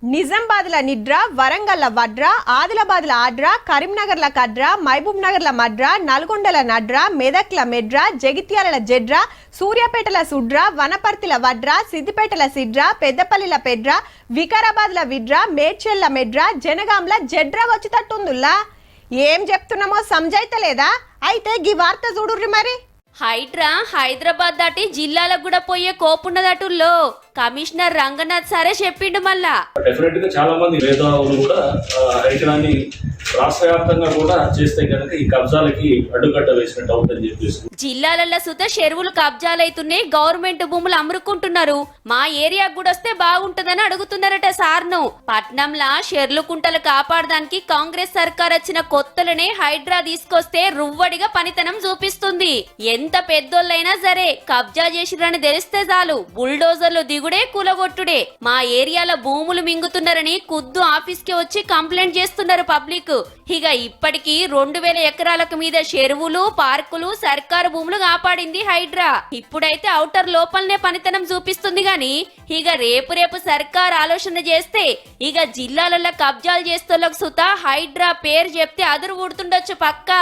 నిజామాబాద్ల నిడ్ర, వరంగల్ల వడ్ర, ఆదిలాబాద్ల ఆడ్ర, కరీంనగర్ల కడ్ర, మహబూబ్ నగర్ల మడ్ర, నల్గొండల నడ్ర, మెదక్ల మెడ్ర, జగిత్యాల జెడ్ర, సూర్యాపేటల సుడ్ర, వనపర్తిల వడ్ర, సిద్దిపేటల సిడ్ర, పెద్దపల్లిల పెడ్ర, వికారాబాద్ల విడ్ర, మేడ్చల్ల మెడ్ర, జనగాంల జెడ్ర వచ్చేటట్టుందిలా. ఏం చెప్తున్నామో సంజైతలేదా? అయితే గీ వార్త చూడుర్రి మరి. హైడ్రా హైదరాబాద్ దాటి జిల్లాలకు కూడా పోయే కోపున్నదటుల్లో కమిషనర్ రంగనాథ్ సారే చెప్పిండు. మళ్ళా డెఫినెట్ గా చాలా మంది మేధావులు కూడా హైడ్రాని రాష్ట్ర వ్యాప్తంగా కూడా చేస్తే కనుక ఈ కబ్జాలకి అడ్డుకట్ట వేసినట్టు అవుతుందని చెప్పేసి జిల్లాలలో సుత చెరువులు కబ్జాలైతున్నాయి, గవర్నమెంట్ భూములు అమ్ముకుంటున్నారు. మా ఏరియా కూడా వస్తే బాగుంటుందని అడుగుతున్నారట సార్ను. పట్నంలా షెర్లు కుంటలు కాపాడడానికి కాంగ్రెస్ సర్కార్ వచ్చిన కొత్తలనే హైడ్రా తీసుకొస్తే రువ్వడిగా పనితనం చూపిస్తుంది. ఎంత పెద్దోళ్ళైనా సరే కబ్జా చేసిరని తెలిస్తే చాలు బుల్డోజర్లు దిగుడే కూలగొట్టుడే. మా ఏరియాలో భూములు మింగుతున్నారని కుద్దు ఆఫీస్ కి వచ్చి కంప్లైంట్ చేస్తున్నారు పబ్లిక్. ఇక ఇప్పటికీ 2000 ఎకరాలకు మీద చెరువులు, పార్కులు, సర్కారు భూములు కాపాడింది హైడ్రా. ఇప్పుడైతే ఔటర్ లోపలనే పనితనం చూపిస్తుంది గాని ఇక రేపు సర్కార్ ఆలోచన చేస్తే ఇక జిల్లాలలో కబ్జాలు చేస్తోళ్ళకు సుతా హైడ్రా పేరు చెప్తే అదురు ఊడుతుండొచ్చు పక్కా.